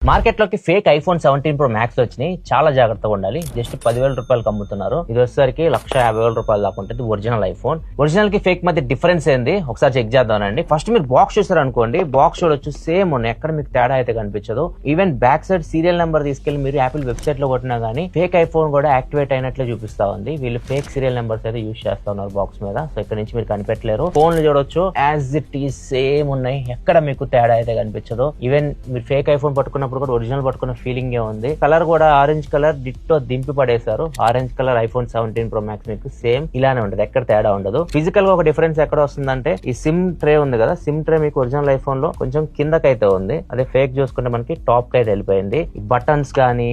Market లోకి fake iPhone 17 Pro Max వచ్చినాయి. చాలా జాగ్రత్తగా ఉండాలి. జస్ట్ 10,000 రూపాయలకు అమ్ముతున్నారు. ఇది వచ్చేసరికి 1,50,000 రూపాయలు దాకా ఉంటుంది ఒరిజినల్ ఐఫోన్. ఒరిజినల్ కి ఫేక్ మధ్య డిఫరెన్స్ ఏంది ఒకసారి చెక్ చేద్దామండి. ఫస్ట్ మీరు బాక్స్ చూసారు అనుకోండి, బాక్స్ చూడొచ్చు సేమ్ ఉన్నాయి, ఎక్కడ మీకు తేడా అయితే కనిపించదు. Even back side serial number తీసుకెళ్లి మీరు యాపిల్ వెబ్సైట్ లో కొట్టినా గానీ ఫేక్ ఐఫోన్ కూడా యాక్టివేట్ అయినట్లే చూపిస్తా ఉంది. వీళ్ళు ఫేక్ సీరియల్ నెంబర్స్ అయితే యూజ్ చేస్తా ఉన్నారు బాక్స్ మీద. సో ఇక్కడ నుంచి మీరు కనిపెట్టలేరు. ఫోన్లు చూడొచ్చు యాజ్ ఇట్ ఈస్ సేమ్ ఉన్నాయి, ఎక్కడ మీకు తేడా అయితే కనిపించదు. ఈవెన్ మీరు ఫేక్ ఐఫోన్ పట్టుకున్నప్పుడు కూడా ఒరిజినల్ పట్టుకున్న ఫీలింగ్ ఏ ఉంది. కలర్ కూడా ఆరెంజ్ కలర్ డిట్టో దింపి పడేశారు. Orange colour iPhone 17 Pro Max మీకు సేమ్ ఇలానే ఉంటది, ఎక్కడ తేడా ఉండదు. ఫిజికల్ గా ఒక డిఫరెన్స్ ఎక్కడ వస్తుందంటే ఈ సిమ్ ట్రే ఉంది కదా, సిమ్ ట్రే మీకు ఒరిజినల్ ఐఫోన్ లో కొంచెం కిందకైతే ఉంది, అదే ఫేక్ చూసుకుంటే మనకి టాప్ కి అయితే వెళ్ళిపోయింది. బటన్స్ గానీ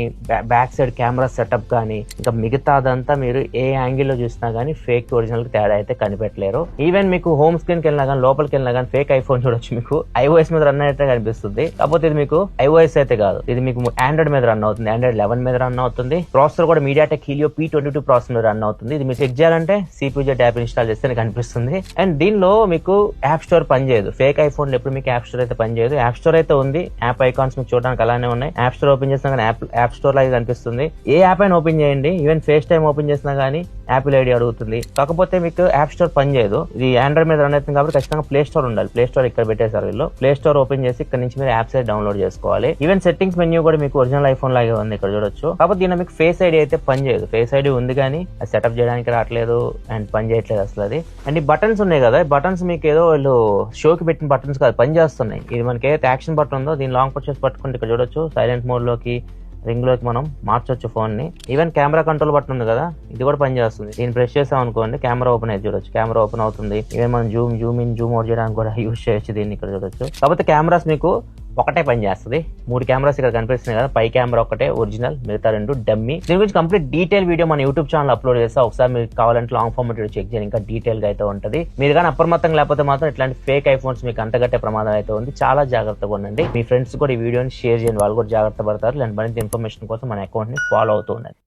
బ్యాక్ సైడ్ కెమెరా సెటప్ గానీ ఇంకా మిగతాదంతా మీరు ఏ యాంగిల్ లో చూసినా గానీ ఫేక్ ఒరిజినల్ కి తేడా అయితే కనిపెట్టలేరు. ఈవెన్ మీకు హోమ్ స్క్రీన్ కి వెళ్ళినా కానీ లోపలికి వెళ్ళినా కానీ ఫేక్ ఐఫోన్ చూడొచ్చు, మీకు iOS మీద రన్ అయితే కనిపిస్తుంది. కాకపోతే ఇది మీకు iOS అయితే కాదు, ఇది మీకు ఆండ్రాయిడ్ మీద రన్ అవుతుంది. ఆండ్రాయిడ్ 11 మీద రన్ అవుతుంది. ప్రాసెసర్ కూడా MediaTek Helio P22 ప్రాసెసర్ మీద రన్ అవుతుంది. ఇది మీరు చెక్ చేయాలంటే CPUZ యాప్ ఇన్స్టాల్ చేస్తే కనిపిస్తుంది. అండ్ దీనిలో మీకు యాప్ స్టోర్ పనిచేయదు. ఫేక్ ఐఫోన్ ఎప్పుడు మీకు యాప్ స్టోర్ అయితే పనిచేయదు. యాప్ స్టోర్ అయితే ఉంది, యాప్ ఐకాన్స్ మీకు చూడడానికి అలానే ఉన్నాయి. యాప్ స్టోర్ ఓపెన్ చేసినా కానీ యాప్ స్టోర్ లాగా కనిపిస్తుంది. ఏ యాప్ అయినా ఓపెన్ చేయండి, ఈవెన్ ఫేస్ టైమ్ ఓపెన్ చేసినా కానీ యాపిల్ ఐడి అడుగుతుంది. కాకపోతే మీకు యాప్ స్టోర్ పనిచేయదు. ఇది ఆండ్రాయిడ్ మీద రన్ అవుతుంది కాబట్టి ఖచ్చితంగా ప్లే స్టోర్ ఉండాలి. ప్లే స్టోర్ ఇక్కడ పెట్టేశారు వీళ్ళు. ప్లే స్టోర్ ఓపెన్ చేసి ఇక్కడ నుంచి మీరు యాప్స్ అయితే డౌన్లోడ్ చేసుకోవాలి. ఈవెన్ సెట్టింగ్స్ మెన్యూ కూడా మీకు ఒరిజినల్ ఐఫోన్ లాగే ఉంది, ఇక్కడ చూడొచ్చు. కాకపోతే దీని మీకు ఫేస్ ఐడి అయితే పనిచేయదు. ఫేస్ ఐడి ఉంది కానీ అది సెటప్ చేయడానికి రావట్లేదు అండ్ పని చేయట్లేదు అసలు అది. అండ్ ఈ బటన్స్ ఉన్నాయి కదా, బటన్స్ మీకు ఏదో వీళ్ళు షోకి పెట్టిన బటన్స్ కాదు, పని చేస్తున్నాయి. ఇది మనకి ఏదైతే యాక్షన్ బటన్ ఉందో దీని లాంగ్ పర్చేస్ పట్టుకుంటే ఇక్కడ చూడొచ్చు సైలెంట్ మోడ్ లోకి రింగ్ లోకి మనం మార్చొచ్చు ఫోన్ ని. ఈవెన్ కెమెరా కంట్రోల్ బటన్ ఉంది కదా, ఇది కూడా పనిచేస్తుంది. దీన్ని ప్రెస్ చేసాం అనుకోండి కెమెరా ఓపెన్ అయితే చూడొచ్చు, కెమెరా ఓపెన్ అవుతుంది. ఈవెన్ మనం జూమ్ ఇన్ జూమ్ అవుట్ చేయడానికి కూడా యూజ్ చేయొచ్చు దీన్ని, ఇక్కడ చూడొచ్చు. కాకపోతే కెమెరాస్ మీకు ఒకటే పని చేస్తుంది. 3 కెమెరాస్ ఇక్కడ కనిపిస్తున్నాయి కదా, పై కెమెరా ఒకటే ఒరిజినల్, మిగతా 2 డమ్మీ. దీని గురించి కంప్లీట్ డీటెయిల్ వీడియో మన యూట్యూబ్ ఛానల్ అప్లోడ్ చేస్తా. ఒకసారి మీకు కావాలంటే లాంగ్ ఫార్మ్ వీడియో చెక్ చేయండి, ఇంకా డీటెయిల్ గా అయితే ఉంటుంది. మీరు కానీ అప్రమత్తంగా లేకపోతే మాత్రం ఇట్లాంటి ఫేక్ ఐఫోన్స్ మీకు అంతగట్టే ప్రమాదం అయితే ఉంది. చాలా జాగ్రత్తగా ఉండండి. మీ ఫ్రెండ్స్ కూడా ఈ వీడియోని షేర్ చేయండి, వాళ్ళు కూడా జాగ్రత్త పడతారు. ఇలాంటి మరింత ఇన్ఫర్మేషన్ కోసం మన అకౌంట్ ని ఫాలో అవుతూ ఉండండి.